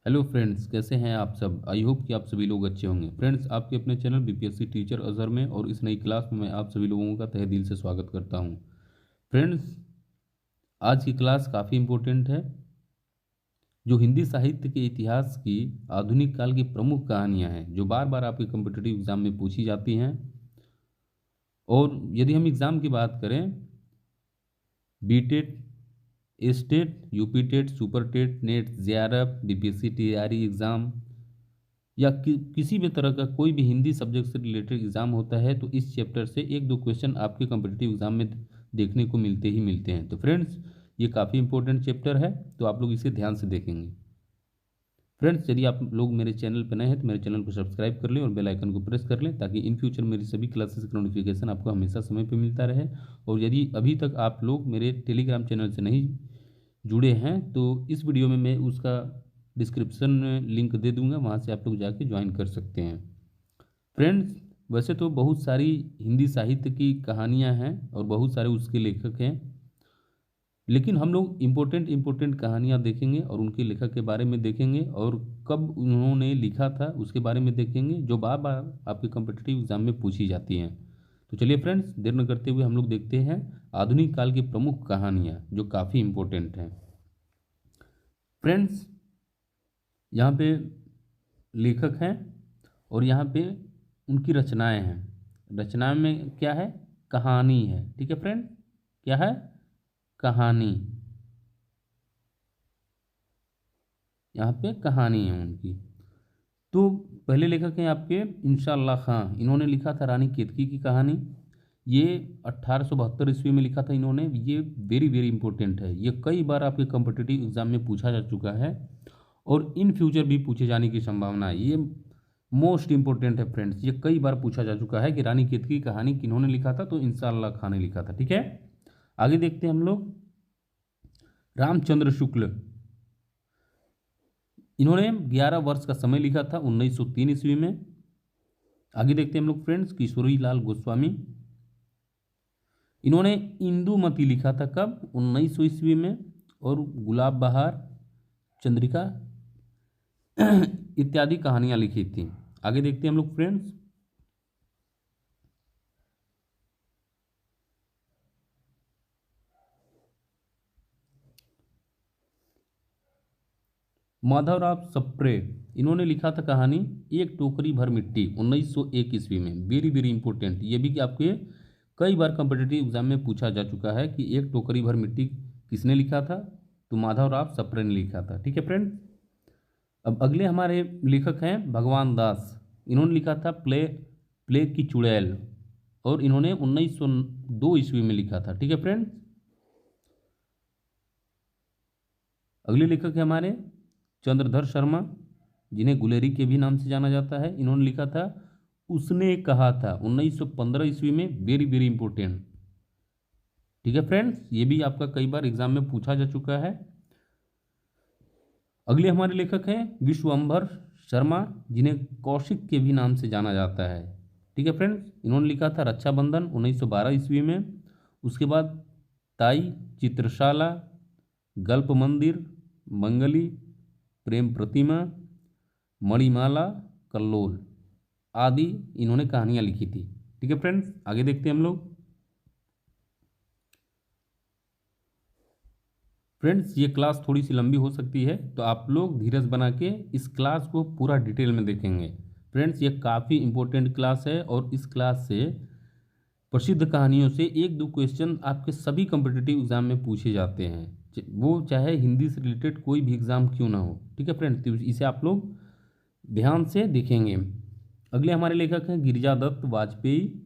Hello friends, कैसे हैं आप सब। आई होप कि आप सभी लोग अच्छे होंगे। फ्रेंड्स, आपके अपने चैनल बीपीएससी टीचर अजहर में और इस नई क्लास में मैं आप सभी लोगों का तहे दिल से स्वागत करता हूं। फ्रेंड्स, आज की क्लास काफ़ी इम्पोर्टेंट है। जो हिंदी साहित्य के इतिहास की आधुनिक काल की प्रमुख कहानियां हैं जो बार बार आपके कम्पिटिटिव एग्जाम में पूछी जाती हैं। और यदि हम एग्ज़ाम की बात करें, BTET, STET, UP TET, super TET, NET, JRF, BPSC TRE exam या किसी भी तरह का कोई भी हिंदी सब्जेक्ट से रिलेटेड एग्जाम होता है तो इस चैप्टर से एक दो क्वेश्चन आपके कम्पिटिटिव एग्जाम में देखने को मिलते ही मिलते हैं। तो फ्रेंड्स, ये काफ़ी इंपॉर्टेंट चैप्टर है, तो आप लोग इसे ध्यान से देखेंगे। फ्रेंड्स, यदि आप लोग मेरे चैनल पर नए हैं तो मेरे चैनल को सब्सक्राइब कर लें और बेल आइकन को प्रेस कर लें ताकि इन फ्यूचर मेरी सभी क्लासेस का नोटिफिकेशन आपको हमेशा समय पर मिलता रहे। और यदि अभी तक आप लोग मेरे टेलीग्राम चैनल से नहीं जुड़े हैं तो इस वीडियो में मैं उसका डिस्क्रिप्शन में लिंक दे दूंगा, वहाँ से आप लोग जाके ज्वाइन कर सकते हैं। फ्रेंड्स, वैसे तो बहुत सारी हिंदी साहित्य की कहानियाँ हैं और बहुत सारे उसके लेखक हैं, लेकिन हम लोग इम्पोर्टेंट कहानियाँ देखेंगे और उनके लेखक के बारे में देखेंगे और कब उन्होंने लिखा था उसके बारे में देखेंगे, जो बार बार आपके कम्पिटिटिव एग्जाम में पूछी जाती हैं। तो चलिए फ्रेंड्स, देर न करते हुए हम लोग देखते हैं आधुनिक काल की प्रमुख कहानियाँ जो काफ़ी इम्पोर्टेंट हैं। फ्रेंड्स, यहाँ पे लेखक हैं और यहाँ पे उनकी रचनाएं हैं। रचनाएं में क्या है? कहानी है। ठीक है फ्रेंड, क्या है? कहानी। यहाँ पे कहानी है उनकी। तो पहले लेखक हैं आपके इंशाअल्लाह खां। इन्होंने लिखा था रानी केतकी की कहानी। ये 1872 ईस्वी में लिखा था इन्होंने। ये वेरी वेरी इंपॉर्टेंट है। ये कई बार आपके कॉम्पिटिटिव एग्जाम में पूछा जा चुका है और इन फ्यूचर भी पूछे जाने की संभावना है। ये मोस्ट इंपॉर्टेंट है फ्रेंड्स। ये कई बार पूछा जा चुका है कि रानी केतकी की कहानी किन्होंने लिखा था, तो इंशाअल्लाह खां ने लिखा था। ठीक है, आगे देखते हैं हम लोग। रामचंद्र शुक्ल, इन्होंने 11 वर्ष का समय लिखा था 1903 ईस्वी में। आगे देखते हैं हम लोग फ्रेंड्स, किशोरी लाल गोस्वामी, इन्होंने इंदुमती लिखा था कब? 1900 ईस्वी में। और गुलाब बहार, चंद्रिका इत्यादि कहानियां लिखी थी। आगे देखते हैं हम लोग फ्रेंड्स। माधवराव सप्रे, इन्होंने लिखा था कहानी एक टोकरी भर मिट्टी 1901 ईस्वी में। वेरी वेरी इंपॉर्टेंट, ये भी कि आपके कई बार कॉम्पिटिटिव एग्जाम में पूछा जा चुका है कि एक टोकरी भर मिट्टी किसने लिखा था? तो माधवराव सप्रे ने लिखा था। ठीक है फ्रेंड, अब अगले हमारे लेखक हैं भगवान दास। इन्होंने लिखा था प्ले की चुड़ैल और इन्होंने 1902 ईस्वी में लिखा था। ठीक है फ्रेंड, अगले लेखक है हमारे चंद्रधर शर्मा, जिन्हें गुलेरी के भी नाम से जाना जाता है। इन्होंने लिखा था उसने कहा था 1915 ईस्वी में। Very very important. ठीक है फ्रेंड्स, ये भी आपका कई बार एग्जाम में पूछा जा चुका है। अगले हमारे लेखक हैं विश्वंभर शर्मा, जिन्हें कौशिक के भी नाम से जाना जाता है। ठीक है फ्रेंड्स, इन्होंने लिखा था रक्षाबंधन 1912 ईस्वी में। उसके बाद ताई, चित्रशाला, गल्प मंदिर, मंगली, प्रेम प्रतिमा, मणिमाला, कल्लोल आदि इन्होंने कहानियां लिखी थी। ठीक है फ्रेंड्स, आगे देखते हैं हम लोग। फ्रेंड्स, ये क्लास थोड़ी सी लंबी हो सकती है, तो आप लोग धीरज बना के इस क्लास को पूरा डिटेल में देखेंगे। फ्रेंड्स, ये काफ़ी इंपॉर्टेंट क्लास है और इस क्लास से प्रसिद्ध कहानियों से एक दो क्वेश्चन आपके सभी कॉम्पिटिटिव एग्जाम में पूछे जाते हैं, वो चाहे हिंदी से रिलेटेड कोई भी एग्जाम क्यों ना हो। ठीक है फ्रेंड्स, तो इसे आप लोग ध्यान से देखेंगे। अगले हमारे लेखक हैं गिरिजादत्त वाजपेयी।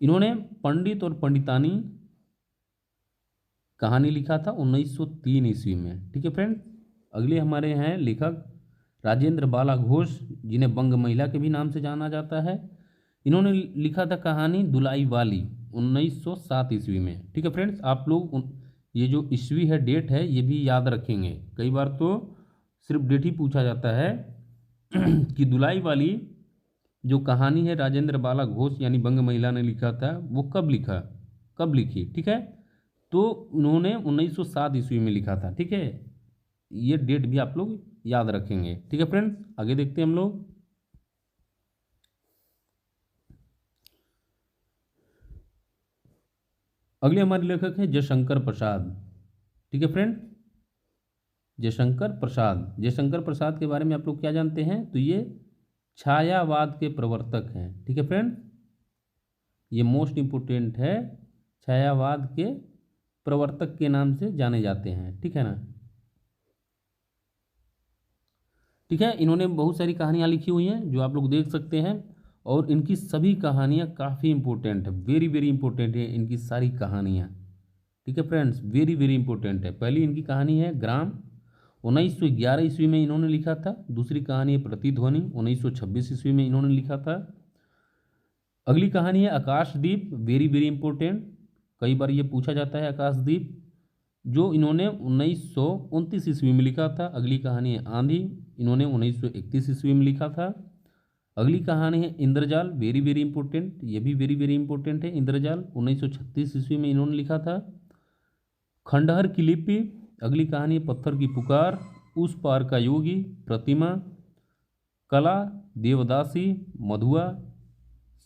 इन्होंने पंडित और पंडितानी कहानी लिखा था 1903 ईस्वी में। ठीक है फ्रेंड्स, अगले हमारे हैं लेखक राजेंद्र बाला घोष, जिन्हें बंग महिला के भी नाम से जाना जाता है। इन्होंने लिखा था कहानी दुलाई वाली 1907 ईस्वी में। ठीक है फ्रेंड्स, आप लोग ये जो ईस्वी है, डेट है, ये भी याद रखेंगे। कई बार तो सिर्फ डेट ही पूछा जाता है कि दुलाई वाली जो कहानी है राजेंद्र बाला घोष यानी बंग महिला ने लिखा था, वो कब लिखा, कब लिखी? ठीक है, तो उन्होंने 1907 ईस्वी में लिखा था। ठीक है, ये डेट भी आप लोग याद रखेंगे। ठीक है फ्रेंड्स, आगे देखते हैं हम लोग। अगले हमारे लेखक हैं जयशंकर प्रसाद। ठीक है फ्रेंड, जयशंकर प्रसाद। जयशंकर प्रसाद के बारे में आप लोग क्या जानते हैं? तो ये छायावाद के प्रवर्तक हैं। ठीक है फ्रेंड, ये मोस्ट इम्पोर्टेंट है, छायावाद के प्रवर्तक के नाम से जाने जाते हैं। ठीक है ना। ठीक है, इन्होंने बहुत सारी कहानियाँ लिखी हुई हैं जो आप लोग देख सकते हैं, और इनकी सभी कहानियाँ काफ़ी इंपॉर्टेंट है, वेरी वेरी इंपॉर्टेंट है इनकी सारी कहानियाँ। ठीक है फ्रेंड्स, वेरी वेरी इंपॉर्टेंट है। पहली इनकी कहानी है ग्राम, 1911 ईस्वी में इन्होंने लिखा था। दूसरी कहानी है प्रतिध्वनि, 1926 ईस्वी में इन्होंने लिखा था। अगली कहानी है आकाशदीप, वेरी वेरी इंपॉर्टेंट, कई बार ये पूछा जाता है आकाशदीप, जो इन्होंने 1929 ईस्वी में लिखा था। अगली कहानी है आंधी, इन्होंने 1931 ईस्वी में लिखा था। अगली कहानी है इंद्रजाल, वेरी वेरी इंपॉर्टेंट, ये भी वेरी वेरी इंपॉर्टेंट है। इंद्रजाल 1936 ईस्वी में इन्होंने लिखा था। खंडहर की लिपि, अगली कहानी है पत्थर की पुकार, उस पार का योगी, प्रतिमा, कला, देवदासी, मधुआ,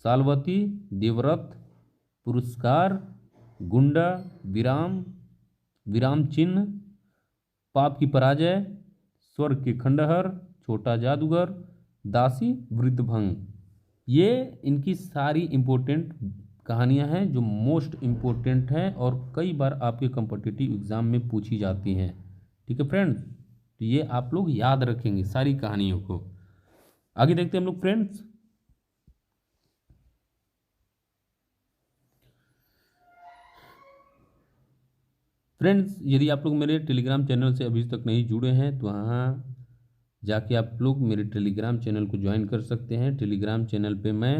सालवती, देवव्रत, पुरस्कार, गुंडा, विराम, विराम चिन्ह, पाप की पराजय, स्वर्ग के खंडहर, छोटा जादूगर, दासी, वृद्धभंग। ये इनकी सारी इंपॉर्टेंट कहानियां हैं जो मोस्ट इम्पोर्टेंट हैं और कई बार आपके कॉम्पिटिटिव एग्जाम में पूछी जाती हैं। ठीक है फ्रेंड्स, तो ये आप लोग याद रखेंगे सारी कहानियों को। आगे देखते हैं हम लोग फ्रेंड्स। फ्रेंड्स, यदि आप लोग मेरे टेलीग्राम चैनल से अभी तक नहीं जुड़े हैं तो वहाँ जाके आप लोग मेरे टेलीग्राम चैनल को ज्वाइन कर सकते हैं। टेलीग्राम चैनल पे मैं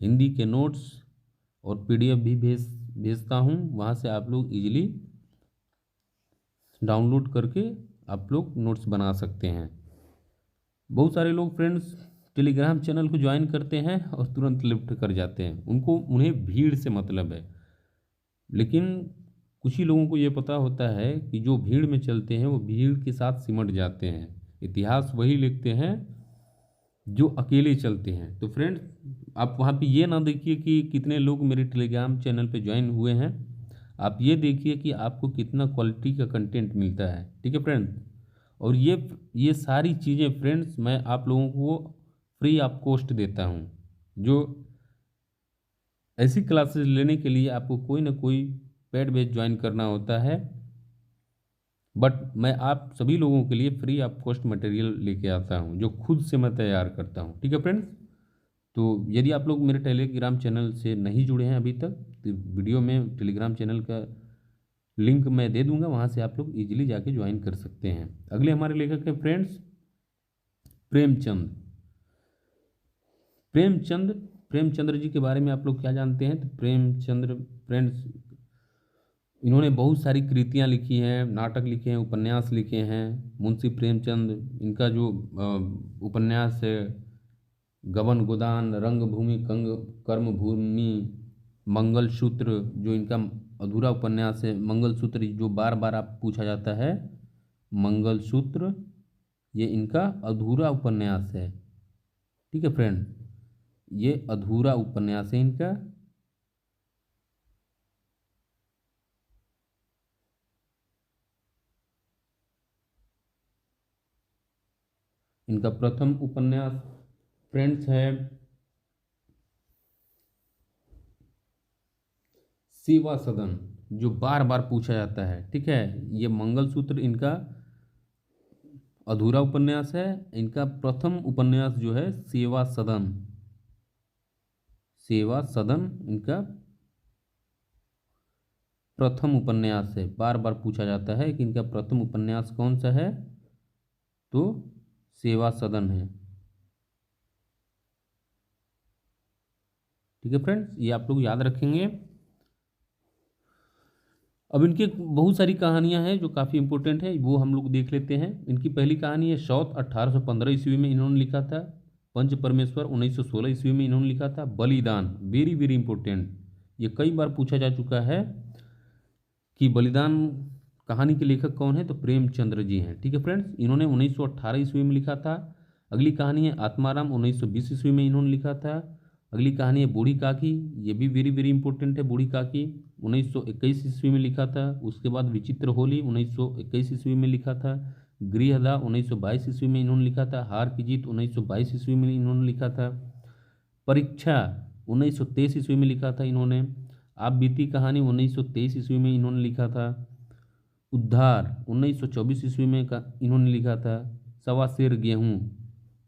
हिंदी के नोट्स और पीडीएफ भी भेजता हूँ, वहाँ से आप लोग इजीली डाउनलोड करके आप लोग नोट्स बना सकते हैं। बहुत सारे लोग फ्रेंड्स टेलीग्राम चैनल को ज्वाइन करते हैं और तुरंत लिफ्ट कर जाते हैं, उन्हें भीड़ से मतलब है। लेकिन कुछ ही लोगों को ये पता होता है कि जो भीड़ में चलते हैं वो भीड़ के साथ सिमट जाते हैं। इतिहास वही लिखते हैं जो अकेले चलते हैं। तो फ्रेंड्स, आप वहाँ पे ये ना देखिए कि कितने लोग मेरे टेलीग्राम चैनल पे ज्वाइन हुए हैं, आप ये देखिए कि आपको कितना क्वालिटी का कंटेंट मिलता है। ठीक है फ्रेंड्स, और ये सारी चीज़ें फ्रेंड्स मैं आप लोगों को फ्री ऑफ कॉस्ट देता हूँ। जो ऐसी क्लासेस लेने के लिए आपको कोई ना कोई पेड बैच ज्वाइन करना होता है, बट मैं आप सभी लोगों के लिए फ्री ऑफ कॉस्ट मटेरियल लेके आता हूँ जो खुद से मैं तैयार करता हूँ। ठीक है फ्रेंड्स, तो यदि आप लोग मेरे टेलीग्राम चैनल से नहीं जुड़े हैं अभी तक, तो वीडियो में टेलीग्राम चैनल का लिंक मैं दे दूंगा, वहाँ से आप लोग इजीली जाके ज्वाइन कर सकते हैं। अगले हमारे लेखक हैं फ्रेंड्स प्रेमचंद। प्रेमचंद्र जी के बारे में आप लोग क्या जानते हैं? तो प्रेमचंद्र फ्रेंड्स, इन्होंने बहुत सारी कृतियाँ लिखी हैं, नाटक लिखे हैं, उपन्यास लिखे हैं। मुंशी प्रेमचंद, इनका जो उपन्यास है गबन गोदान, रंगभूमि, कर्मभूमि, मंगलसूत्र, जो इनका अधूरा उपन्यास है, मंगलसूत्र जो बार बार आप पूछा जाता है, मंगलसूत्र ये इनका अधूरा उपन्यास है। ठीक है फ्रेंड, ये अधूरा उपन्यास है इनका। इनका प्रथम उपन्यास फ्रेंड्स है सेवा सदन, जो बार बार पूछा जाता है। ठीक है, ये मंगलसूत्र इनका अधूरा उपन्यास है। इनका प्रथम उपन्यास जो है सेवा सदन, सेवा सदन इनका प्रथम उपन्यास है। बार बार पूछा जाता है कि इनका प्रथम उपन्यास कौन सा है, तो सेवा सदन है। ठीक है फ्रेंड्स, ये आप लोग याद रखेंगे। अब इनके बहुत सारी कहानियां हैं जो काफ़ी इंपॉर्टेंट है, वो हम लोग देख लेते हैं। इनकी पहली कहानी है शौत, 1815 ईस्वी में इन्होंने लिखा था। पंच परमेश्वर 1916 ईस्वी में इन्होंने लिखा था। बलिदान, वेरी वेरी इंपॉर्टेंट, ये कई बार पूछा जा चुका है कि बलिदान कहानी के लेखक कौन है? तो प्रेमचंद्र जी हैं। ठीक है फ्रेंड्स, इन्होंने 1918 ईस्वी में लिखा था। अगली कहानी है आत्माराम, 1920 ईस्वी में इन्होंने लिखा था। अगली कहानी है बूढ़ी काकी, ये भी वेरी वेरी इंपॉर्टेंट है। बूढ़ी काकी 1921 ईस्वी में लिखा था। उसके बाद विचित्र होली 1921 ईस्वी में लिखा था। गृहदा 1922 ईस्वी में इन्होंने लिखा था। हार की जीत 1922 ईस्वी में इन्होंने लिखा था। परीक्षा 1923 ईस्वी में लिखा था इन्होंने। आप बीती कहानी 1923 ईस्वी में इन्होंने लिखा था। उद्धार 1924 ईस्वी में इन्होंने लिखा था। सवा सेर गेहूँ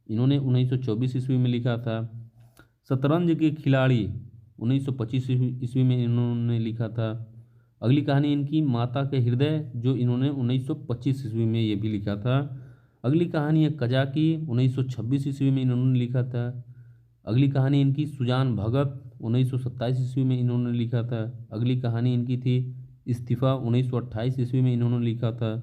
इन्होंने 1924 ईस्वी में लिखा था। शतरंज के खिलाड़ी 1925 ईस्वी में इन्होंने लिखा था। अगली कहानी इनकी माता के हृदय, जो इन्होंने 1925 ईस्वी में ये भी लिखा था। अगली कहानी है कजाकी, 1926 ईस्वी में इन्होंने लिखा था। अगली कहानी इनकी सुजान भगत, 1927 ईस्वी में इन्होंने लिखा था। अगली कहानी इनकी थी इस्तीफा, 1928 ईस्वी में इन्होंने लिखा था।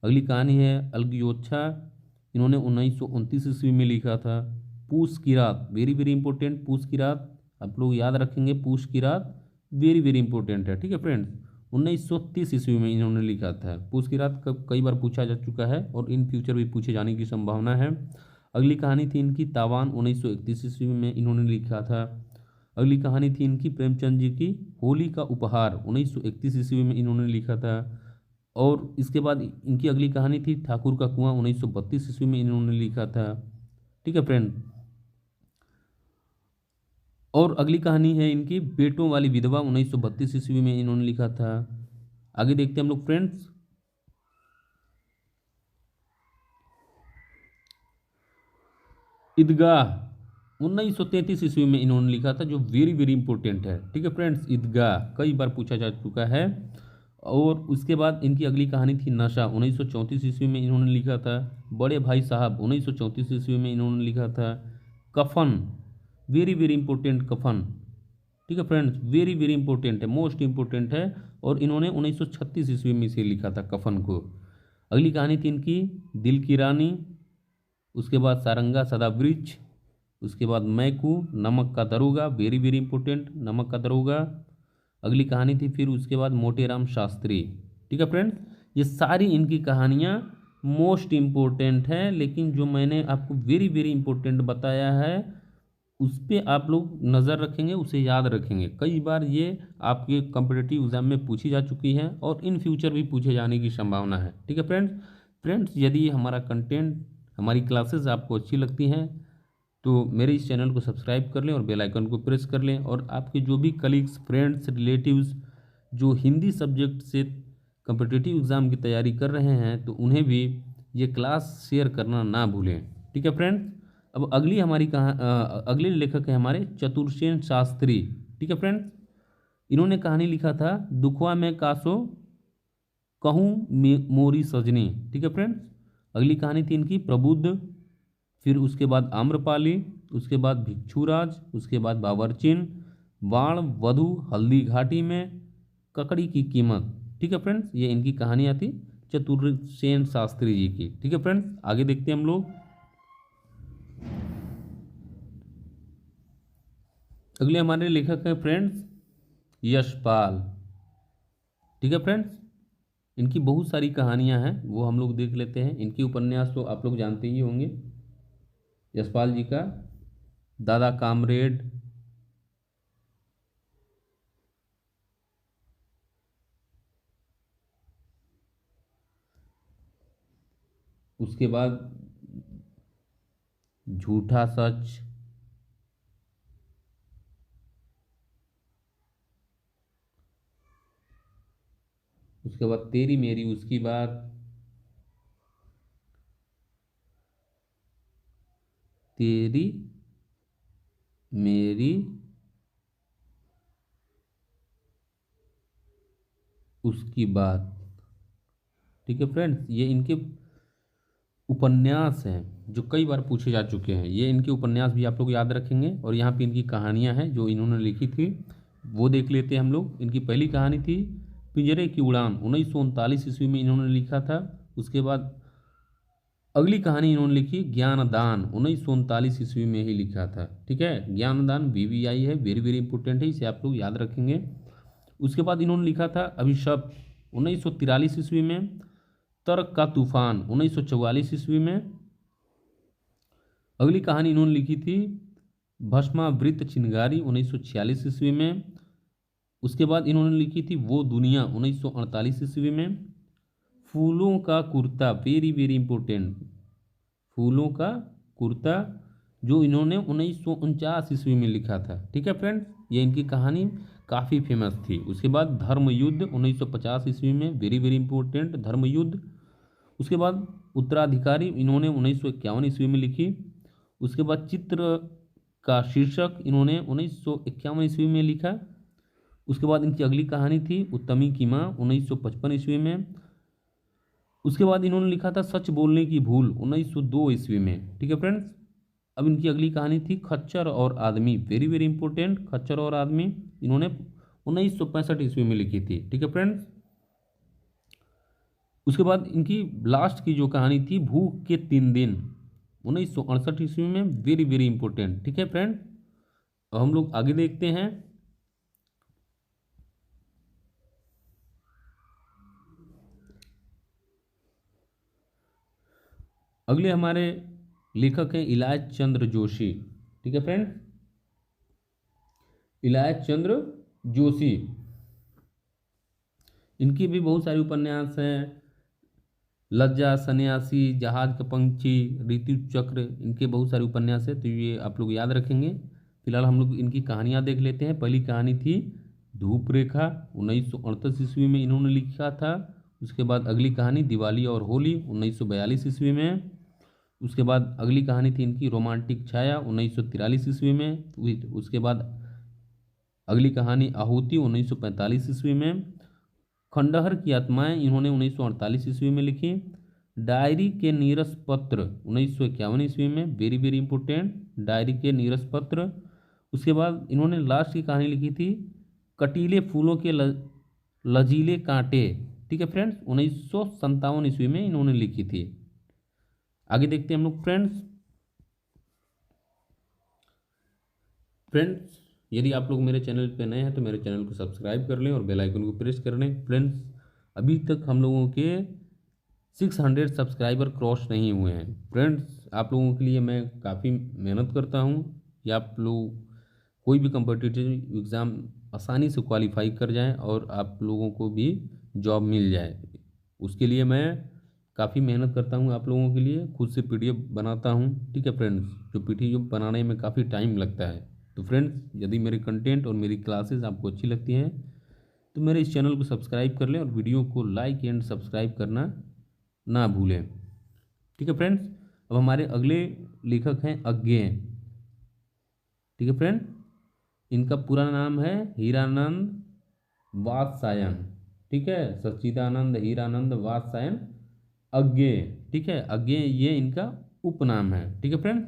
अगली कहानी है अलगयोच्छा, इन्होंने 1929 ईस्वी में लिखा था। पूस की रात, वेरी वेरी इंपॉर्टेंट, पूस की रात आप लोग याद रखेंगे, पूस की रात वेरी वेरी इंपॉर्टेंट है। ठीक है फ्रेंड्स, 1930 ईस्वी में इन्होंने लिखा था। पूस की रात कई बार पूछा जा चुका है और इन फ्यूचर भी पूछे जाने की संभावना है। अगली कहानी थी इनकी तावान, 1931 ईस्वी में इन्होंने लिखा था। अगली कहानी थी इनकी प्रेमचंद जी की होली का उपहार, 1931 ईस्वी में इन्होंने लिखा था। और इसके बाद इनकी अगली कहानी थी ठाकुर का कुआं, 1932 ईस्वी में इन्होंने लिखा था। ठीक है फ्रेंड, और अगली कहानी है इनकी बेटों वाली विधवा, 1932 ईस्वी में इन्होंने लिखा था। आगे देखते हैं हम लोग फ्रेंड्स। ईदगाह 1933 ईस्वी में इन्होंने लिखा था, जो वेरी वेरी इंपॉर्टेंट है। ठीक है फ्रेंड्स, ईदगाह कई बार पूछा जा चुका है। और उसके बाद इनकी अगली कहानी थी नशा, 1934 ईस्वी में इन्होंने लिखा था। बड़े भाई साहब 1934 ईस्वी में इन्होंने लिखा था। कफन, वेरी वेरी इंपॉर्टेंट, कफन। ठीक है फ्रेंड्स, वेरी वेरी इंपॉर्टेंट है, मोस्ट इंपॉर्टेंट है। और इन्होंने 1936 ईस्वी में से लिखा था कफन को। अगली कहानी थी इनकी दिल की रानी, उसके बाद सारंगा सदावृक्ष, उसके बाद मैकू, नमक का दरोगा, वेरी वेरी इंपॉर्टेंट, नमक का दरोगा। अगली कहानी थी फिर उसके बाद मोटेराम शास्त्री। ठीक है फ्रेंड्स, ये सारी इनकी कहानियाँ मोस्ट इम्पोर्टेंट हैं, लेकिन जो मैंने आपको वेरी वेरी इंपॉर्टेंट बताया है उस पर आप लोग नज़र रखेंगे, उसे याद रखेंगे। कई बार ये आपके कॉम्पिटिटिव एग्जाम में पूछी जा चुकी हैं और इन फ्यूचर भी पूछे जाने की संभावना है। ठीक है फ्रेंड्स, यदि हमारा कंटेंट, हमारी क्लासेस आपको अच्छी लगती हैं तो मेरे इस चैनल को सब्सक्राइब कर लें और बेल आइकन को प्रेस कर लें। और आपके जो भी कलीग्स, फ्रेंड्स, रिलेटिव्स जो हिंदी सब्जेक्ट से कॉम्पिटिटिव एग्ज़ाम की तैयारी कर रहे हैं तो उन्हें भी ये क्लास शेयर करना ना भूलें। ठीक है फ्रेंड्स, अब अगली हमारी अगले लेखक है हमारे चतुर्सेन शास्त्री। ठीक है फ्रेंड्स, इन्होंने कहानी लिखा था दुखवा में कासो कहूँ मोरी सजनी। ठीक है फ्रेंड्स, अगली कहानी थी इनकी प्रबुद्ध, फिर उसके बाद आम्रपाली, उसके बाद भिक्षुराज, उसके बाद बावर्चिन, बाण वधु हल्दी घाटी में, ककड़ी की कीमत। ठीक है फ्रेंड्स, ये इनकी कहानियाँ थी चतुर्सेन शास्त्री जी की। ठीक है फ्रेंड्स, आगे देखते हैं हम लोग। अगले हमारे लेखक हैं फ्रेंड्स यशपाल। ठीक है फ्रेंड्स, इनकी बहुत सारी कहानियां हैं, वो हम लोग देख लेते हैं। इनकी उपन्यास तो आप लोग जानते ही होंगे। यशपाल जी का दादा कामरेड, उसके बाद झूठा सच, उसके बाद तेरी मेरी उसकी बात, तेरी मेरी उसकी बात। ठीक है फ्रेंड्स, ये इनके उपन्यास हैं जो कई बार पूछे जा चुके हैं। ये इनके उपन्यास भी आप लोग याद रखेंगे और यहाँ पे इनकी कहानियाँ हैं जो इन्होंने लिखी थी, वो देख लेते हैं हम लोग। इनकी पहली कहानी थी पिंजरे की उड़ान, 1939 ईस्वी में इन्होंने लिखा था। उसके बाद अगली कहानी इन्होंने लिखी ज्ञानदान, 1939 ईस्वी में ही लिखा था। ठीक है, ज्ञानदान VVI है, वेरी वेरी इंपॉर्टेंट है, इसे आप लोग याद रखेंगे। उसके बाद इन्होंने लिखा था अभिशप्त, 1943 ईस्वी में। तर्क का तूफान 1944 ईस्वी में। अगली कहानी इन्होंने लिखी थी भस्मावृत चिनगारी 1946 ईस्वी में। उसके बाद इन्होंने लिखी थी वो दुनिया 1948 ईस्वी में। फूलों का कुर्ता, वेरी वेरी इंपॉर्टेंट, फूलों का कुर्ता, जो इन्होंने 1949 ईस्वी में लिखा था। ठीक है फ्रेंड्स, ये इनकी कहानी काफ़ी फेमस थी। उसके बाद धर्म युद्ध 1950 ईस्वी में, वेरी वेरी इंपॉर्टेंट धर्म युद्ध। उसके बाद उत्तराधिकारी इन्होंने 1951 ईस्वी में लिखी। उसके बाद चित्र का शीर्षक इन्होंने 1951 ईस्वी में लिखा। उसके बाद इनकी अगली कहानी थी उत्तमी की माँ 1955 ईस्वी में। उसके बाद इन्होंने लिखा था सच बोलने की भूल 1902 ईस्वी में। ठीक है फ्रेंड्स, अब इनकी अगली कहानी थी खच्चर और आदमी, वेरी वेरी इंपॉर्टेंट, खच्चर और आदमी इन्होंने 1965 ईस्वी में लिखी थी। ठीक है फ्रेंड्स, उसके बाद इनकी लास्ट की जो कहानी थी भूख के 3 दिन 1968 ईस्वी में, वेरी वेरी इंपॉर्टेंट। ठीक है फ्रेंड, अब हम लोग आगे देखते हैं। अगले हमारे लेखक हैं इलाज चंद्र जोशी। ठीक है फ्रेंड, इलाज चंद्र जोशी, इनकी भी बहुत सारी उपन्यास हैं। लज्जा, सन्यासी, जहाज का पंछी, ऋतु चक्र, इनके बहुत सारे उपन्यास हैं, तो ये आप लोग याद रखेंगे। फिलहाल हम लोग इनकी कहानियाँ देख लेते हैं। पहली कहानी थी धूप रेखा 1938 ईस्वी में इन्होंने लिखा था। उसके बाद अगली कहानी दिवाली और होली 1942 ईस्वी में। उसके बाद अगली कहानी थी इनकी रोमांटिक छाया 1943 ईस्वी में। उसके बाद अगली कहानी आहुति 1945 ईस्वी में। खंडहर की आत्माएं इन्होंने 1948 ईस्वी में लिखी। डायरी के नीरस पत्र 1951 ईस्वी में, वेरी वेरी इंपॉर्टेंट, डायरी के नीरस पत्र। उसके बाद इन्होंने लास्ट की कहानी लिखी थी कटीले फूलों के लजीले कांटे। ठीक है फ्रेंड्स, 1957 ईस्वी में इन्होंने लिखी थी। आगे देखते हैं हम लोग फ्रेंड्स, यदि आप लोग मेरे चैनल पर नए हैं तो मेरे चैनल को सब्सक्राइब कर लें और बेल आइकन को प्रेस कर लें। फ्रेंड्स, अभी तक हम लोगों के 600 सब्सक्राइबर क्रॉस नहीं हुए हैं। फ्रेंड्स, आप लोगों के लिए मैं काफ़ी मेहनत करता हूं कि आप लोग कोई भी कम्पिटिटिव एग्ज़ाम आसानी से क्वालिफाई कर जाएं और आप लोगों को भी जॉब मिल जाए। उसके लिए मैं काफ़ी मेहनत करता हूं आप लोगों के लिए, खुद से पीडीएफ बनाता हूं। ठीक है फ्रेंड्स, जो पीडीएफ बनाने में काफ़ी टाइम लगता है। तो फ्रेंड्स, यदि मेरे कंटेंट और मेरी क्लासेस आपको अच्छी लगती हैं तो मेरे इस चैनल को सब्सक्राइब कर लें और वीडियो को लाइक एंड सब्सक्राइब करना ना भूलें। ठीक है फ्रेंड्स, अब हमारे अगले लेखक हैं अज्ञेय। ठीक है फ्रेंड, इनका पूरा नाम है हीरानंद वात्स्यायन। ठीक है, सच्चिदानंद हीरानंद वात्स्यायन अज्ञेय। ठीक है, अज्ञेय ये इनका उपनाम है। ठीक है फ्रेंड्स,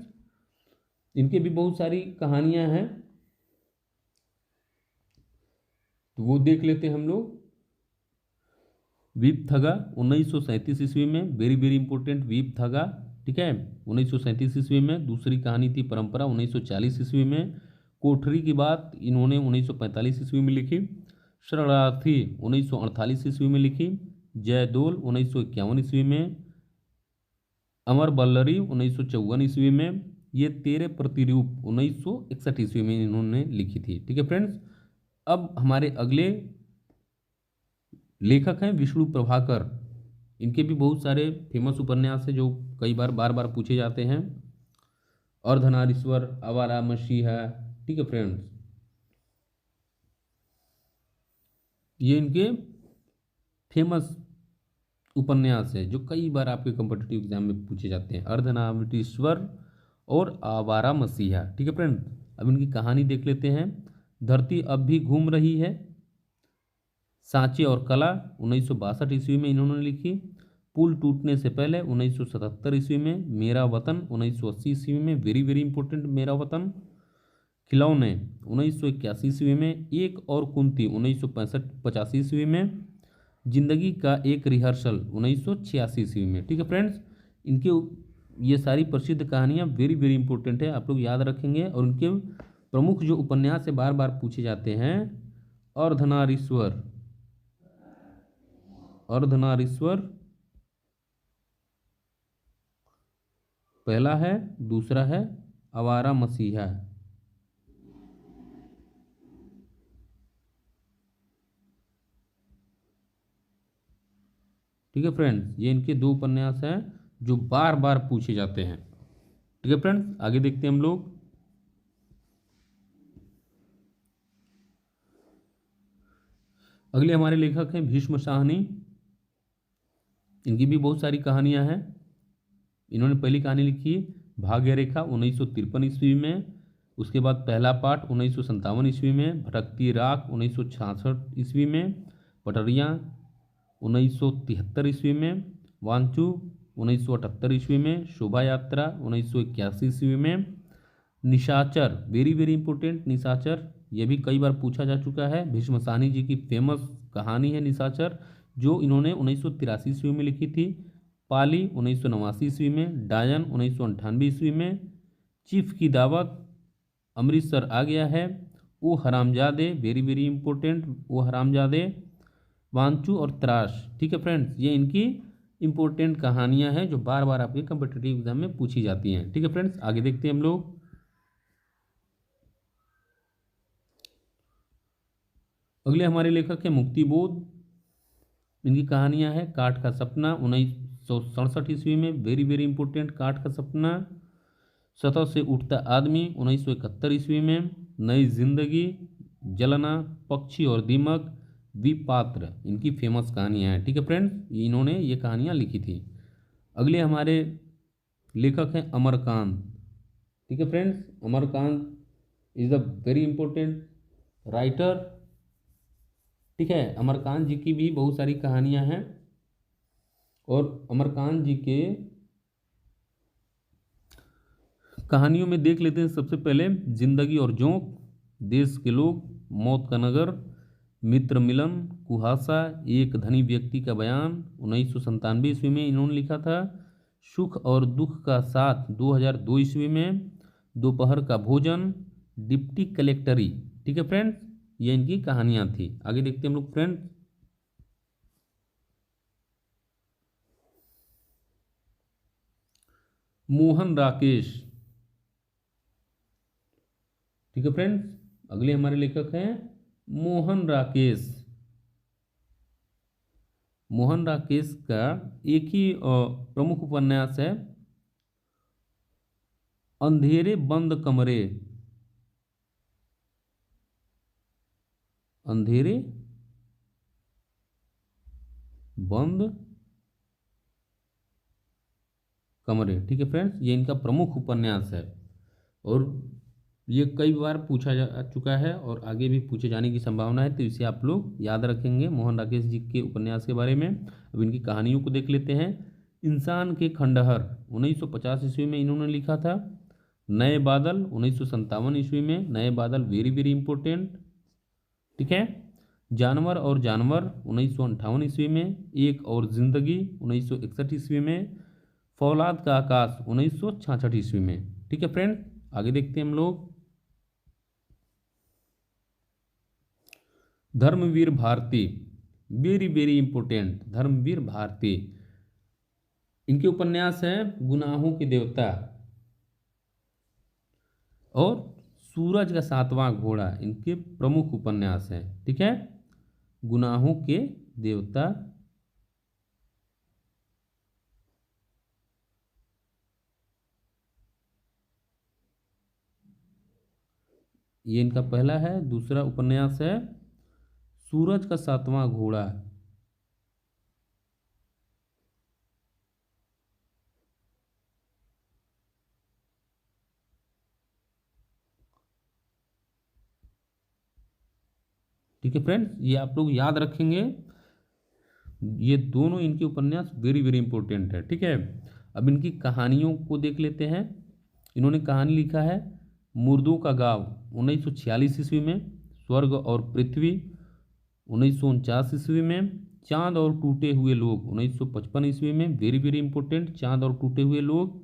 इनके भी बहुत सारी कहानियां हैं, तो वो देख लेते हैं हम लोग। वीपथगा 1937 ईस्वी में, वेरी वेरी इंपॉर्टेंट, वीपथगा। ठीक है, 1937 ईस्वी में। दूसरी कहानी थी परंपरा 1940 ईस्वी में। कोठरी की बात इन्होंने 1945 ईस्वी में लिखी। शरणार्थी 1948 ईस्वी में लिखी। जयदोल 1951 ईस्वी में। अमर बल्लरी 1954 ईस्वी में। ये 13 प्रतिरूप 1961 ईस्वी में इन्होंने लिखी थी। ठीक है फ्रेंड्स, अब हमारे अगले लेखक हैं विष्णु प्रभाकर। इनके भी बहुत सारे फेमस उपन्यास हैं जो कई बार बार पूछे जाते हैं। अर्धनारीश्वर, आवारा मसीहा। ठीक है फ्रेंड्स, ये इनके फेमस उपन्यास है जो कई बार आपके कॉम्पिटिटिव एग्जाम में पूछे जाते हैं। अर्धनारीश्वर और आवारा मसीहा। ठीक है फ्रेंड्स, अब इनकी कहानी देख लेते हैं। धरती अब भी घूम रही है, सांचे और कला 1962 ईस्वी में इन्होंने लिखी। पुल टूटने से पहले 1977 ईस्वी में। मेरा वतन 1980 ईस्वी में, वेरी वेरी इंपॉर्टेंट, मेरा वतन। खिलौने 1981 ईस्वी में। एक और कुंती 1985 ईस्वी में। जिंदगी का एक रिहर्सल 1986 ईस्वी में। ठीक है फ्रेंड्स, इनके ये सारी प्रसिद्ध कहानियाँ वेरी वेरी इंपॉर्टेंट है, आप लोग याद रखेंगे। और उनके प्रमुख जो उपन्यास से बार बार पूछे जाते हैं, अर्धनारीश्वर, अर्धनारीश्वर पहला है, दूसरा है आवारा मसीहा। ठीक है फ्रेंड्स, ये इनके दो उपन्यास हैं जो बार बार पूछे जाते हैं। ठीक है फ्रेंड्स, आगे देखते हैं हम लोग। अगले हमारे लेखक हैं भीष्म साहनी। इनकी भी बहुत सारी कहानियां हैं। इन्होंने पहली कहानी लिखी भाग्य रेखा 1953 ईस्वी में। उसके बाद पहला पाठ 1957 ईस्वी में, भटकती राख 1966 ईस्वी में, पटरियाँ 1973 ईस्वी में, वांचू 1978 ईस्वी में, शोभा यात्रा 1981 ईस्वी में, निशाचर वेरी वेरी इंपॉर्टेंट निशाचर, ये भी कई बार पूछा जा चुका है। भीष्म साहनी जी की फेमस कहानी है निशाचर, जो इन्होंने 1983 ईस्वी में लिखी थी। पाली 1989 ईस्वी में, डायन 1998 ईस्वी में, चीफ की दावत, अमृतसर आ गया है, ओ हरामजादे वेरी वेरी इंपॉर्टेंट ओ हरामजादे, वांचू और त्रास। ठीक है फ्रेंड्स, ये इनकी इंपॉर्टेंट कहानियां हैं जो बार बार आपके कॉम्पिटिटिव एग्जाम में पूछी जाती हैं। ठीक है फ्रेंड्स, आगे देखते हैं हम लोग। अगले हमारे लेखक हैं मुक्तिबोध। इनकी कहानियां हैं काठ का सपना 1967 ईस्वी में, वेरी वेरी इंपॉर्टेंट काठ का सपना, सतह से उठता आदमी 1971 ईस्वी में, नई जिंदगी, जलना, पक्षी और दीमक, विपात्र, इनकी फेमस कहानियां हैं। ठीक है फ्रेंड्स, इन्होंने ये कहानियां लिखी थी। अगले हमारे लेखक हैं अमरकांत। ठीक है friends, Amarkant is a very important writer. ठीक है, अमरकांत जी की भी बहुत सारी कहानियां हैं और अमरकांत जी के कहानियों में देख लेते हैं। सबसे पहले जिंदगी और जोंक, देश के लोग, मौत का नगर, मित्र मिलन, कुहासा, एक धनी व्यक्ति का बयान 1997 ईस्वी में इन्होंने लिखा था। सुख और दुख का साथ 2002 ईस्वी में, दोपहर का भोजन, डिप्टी कलेक्टरी। ठीक है फ्रेंड्स, ये इनकी कहानियां थी। आगे देखते हैं हम लोग फ्रेंड्स। मोहन राकेश। ठीक है फ्रेंड्स, अगले हमारे लेखक हैं मोहन राकेश। मोहन राकेश का एक ही प्रमुख उपन्यास है अंधेरे बंद कमरे। अंधेरे बंद कमरे। ठीक है फ्रेंड्स, ये इनका प्रमुख उपन्यास है और ये कई बार पूछा जा चुका है और आगे भी पूछे जाने की संभावना है, तो इसे आप लोग याद रखेंगे मोहन राकेश जी के उपन्यास के बारे में। अब इनकी कहानियों को देख लेते हैं। इंसान के खंडहर 1950 ईस्वी में इन्होंने लिखा था। नए बादल 1957 ईस्वी में, नए बादल वेरी वेरी इंपॉर्टेंट। ठीक है, जानवर और जानवर 1958 ईस्वी में, एक और जिंदगी 1961 ईस्वी में, फौलाद का आकाश 1966 ईस्वी में। ठीक है फ्रेंड, आगे देखते हैं हम लोग। Dharmveer Bharati very very important, Dharmveer Bharati. इनके उपन्यास हैं गुनाहों के देवता और सूरज का सातवां घोड़ा, इनके प्रमुख उपन्यास हैं। ठीक है, गुनाहों के देवता, ये इनका पहला है। दूसरा उपन्यास है सूरज का सातवां घोड़ा। ठीक है फ्रेंड्स, ये आप लोग याद रखेंगे, ये दोनों इनके उपन्यास वेरी वेरी इंपॉर्टेंट है। ठीक है, अब इनकी कहानियों को देख लेते हैं। इन्होंने कहानी लिखा है मुर्दों का गाँव 1946 ईस्वी में, स्वर्ग और पृथ्वी 1949 ईस्वी में, चांद और टूटे हुए लोग 1955 ईस्वी में, वेरी वेरी इंपॉर्टेंट, चांद और टूटे हुए लोग,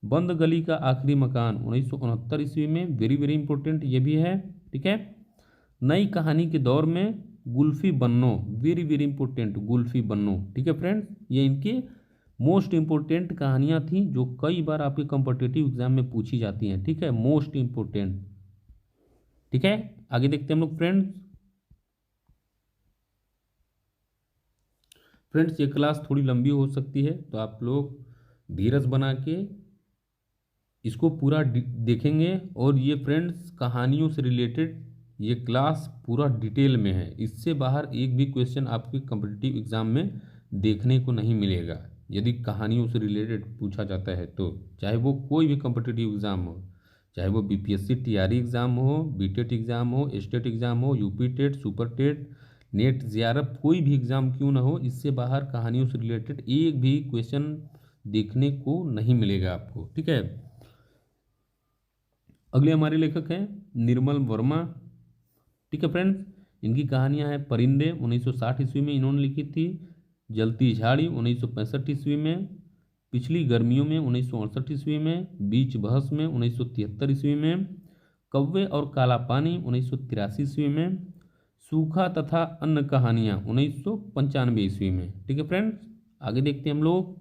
बंद गली का आखिरी मकान 1969 ईस्वी में, वेरी वेरी इंपॉर्टेंट ये भी है। ठीक है, नई कहानी के दौर में गुल्फी बन्नो, वेरी वेरी इंपॉर्टेंट, गुल्फी बन्नो। ठीक है फ्रेंड्स, ये इनके मोस्ट इंपॉर्टेंट कहानियां थी जो कई बार आपके कॉम्पिटिटिव एग्जाम में पूछी जाती हैं। ठीक है, मोस्ट इंपॉर्टेंट। ठीक है, आगे देखते हैं हम लोग फ्रेंड्स। फ्रेंड्स, ये क्लास थोड़ी लंबी हो सकती है, तो आप लोग धीरज बना के इसको पूरा देखेंगे। और ये फ्रेंड्स कहानियों से रिलेटेड ये क्लास पूरा डिटेल में है, इससे बाहर एक भी क्वेश्चन आपके कॉम्पिटिटिव एग्जाम में देखने को नहीं मिलेगा। यदि कहानियों से रिलेटेड पूछा जाता है तो चाहे वो कोई भी कॉम्पिटिटिव एग्जाम हो, चाहे वो बीपीएससी टीआरई एग्जाम हो, बीटेट एग्जाम हो, स्टेट एग्जाम हो, UP TET, super TET, NET, JRF, कोई भी एग्जाम क्यों ना हो, इससे बाहर कहानियों से रिलेटेड एक भी क्वेश्चन देखने को नहीं मिलेगा आपको। ठीक है, अगले हमारे लेखक हैं निर्मल वर्मा। ठीक है फ्रेंड्स, इनकी कहानियां हैं परिंदे 1960 ईस्वी में इन्होंने लिखी थी, जलती झाड़ी 1965 ईस्वी में, पिछली गर्मियों में 1968 ईस्वी में, बीच बहस में 1973 ईस्वी में, कौवे और काला पानी 1983 ईस्वी में, सूखा तथा अन्य कहानियां 1995 ईस्वी में। ठीक है फ्रेंड्स, आगे देखते हैं हम लोग।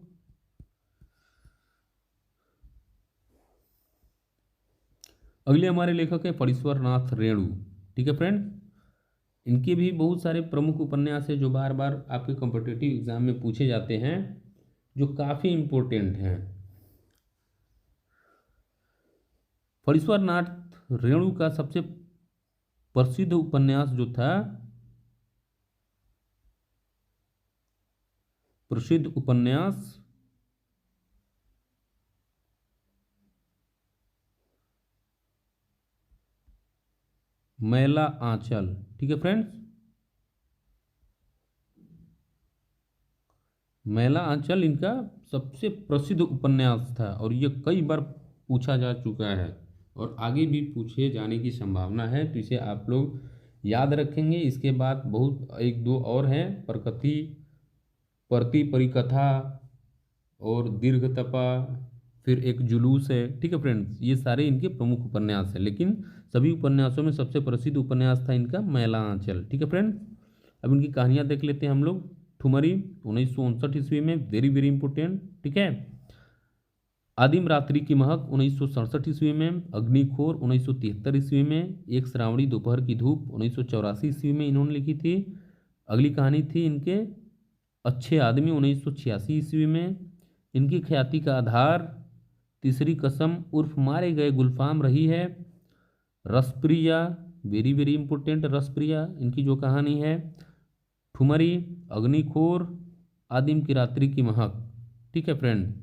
अगले हमारे लेखक है फणीश्वर नाथ रेणु। ठीक है फ्रेंड्स, इनके भी बहुत सारे प्रमुख उपन्यास है जो बार बार आपके कॉम्पिटिटिव एग्जाम में पूछे जाते हैं, जो काफ़ी इम्पोर्टेंट हैं। फणीश्वर नाथ रेणु का सबसे प्रसिद्ध उपन्यास जो था, प्रसिद्ध उपन्यास मैला आंचल। ठीक है फ्रेंड्स, मैला आंचल इनका सबसे प्रसिद्ध उपन्यास था और ये कई बार पूछा जा चुका है और आगे भी पूछे जाने की संभावना है, तो इसे आप लोग याद रखेंगे। इसके बाद बहुत एक दो और हैं, प्रकृति, प्रति परिकथा और दीर्घ तपा, फिर एक जुलूस है। ठीक है फ्रेंड्स, ये सारे इनके प्रमुख उपन्यास हैं, लेकिन सभी उपन्यासों में सबसे प्रसिद्ध उपन्यास था इनका मैला आंचल। ठीक है फ्रेंड्स, अब इनकी कहानियां देख लेते हैं हम लोग। ठुमरी 1959 ईस्वी में, वेरी वेरी इंपॉर्टेंट। ठीक है, आदिम रात्रि की महक 1967 ईस्वी में, अग्निखोर 1973 ईस्वी में, एक श्रावणी दोपहर की धूप 1984 ईस्वी में इन्होंने लिखी थी। अगली कहानी थी इनके अच्छे आदमी 1986 ईस्वी में। इनकी ख्याति का आधार तीसरी कसम उर्फ मारे गए गुलफाम रही है। Raspriya, very very important, Raspriya इनकी जो कहानी है। ठुमरी, अग्निखोर, आदिम की रात्रि की महक। ठीक है फ्रेंड,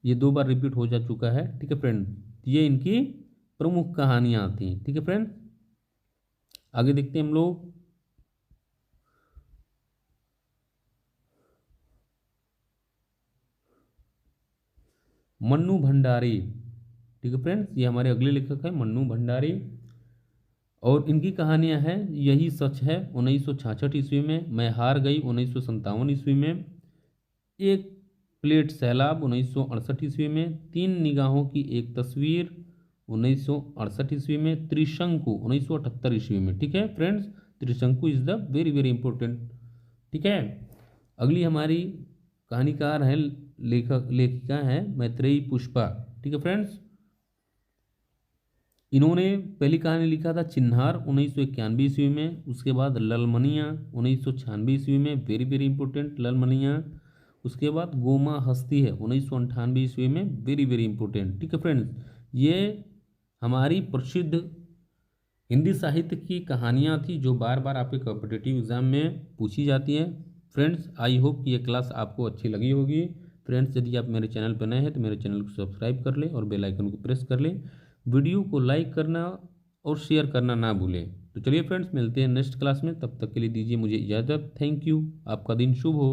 ये दो बार रिपीट हो जा चुका है। ठीक है फ्रेंड, ये इनकी प्रमुख कहानियां थी। ठीक है फ्रेंड, आगे देखते हैं हम लोग। मन्नू भंडारी। ठीक है फ्रेंड्स, ये हमारे अगले लेखक हैं मन्नू भंडारी और इनकी कहानियां हैं यही सच है 1966 ईस्वी में, मैं हार गई 1957 ईस्वी में, एक प्लेट सैलाब 1968 ईस्वी में, तीन निगाहों की एक तस्वीर 1968 ईस्वी में, त्रिशंकु 1978 ईस्वी में। ठीक है friends, Trishanku is the very very important. ठीक है, अगली हमारी कहानीकार है, लेखिका है मैत्रेयी पुष्पा। ठीक है फ्रेंड्स, इन्होंने पहली कहानी लिखा था चिन्हार 1991 ईस्वी में, उसके बाद ललमनिया 1996 ईस्वी में, वेरी वेरी इंपॉर्टेंट ललमनिया। उसके बाद गोमा हस्ती है 1998 ईस्वी में, वेरी वेरी इंपॉर्टेंट। ठीक है फ्रेंड्स, ये हमारी प्रसिद्ध हिंदी साहित्य की कहानियाँ थी जो बार बार आपके कॉम्पिटिटिव एग्जाम में पूछी जाती हैं। फ्रेंड्स, आई होप कि ये क्लास आपको अच्छी लगी होगी। फ्रेंड्स, यदि आप मेरे चैनल पर नए हैं तो मेरे चैनल को सब्सक्राइब कर लें और बेल आइकन को प्रेस कर लें। वीडियो को लाइक करना और शेयर करना ना भूलें। तो चलिए फ्रेंड्स, मिलते हैं नेक्स्ट क्लास में, तब तक के लिए दीजिए मुझे इजाज़त। थैंक यू, आपका दिन शुभ हो।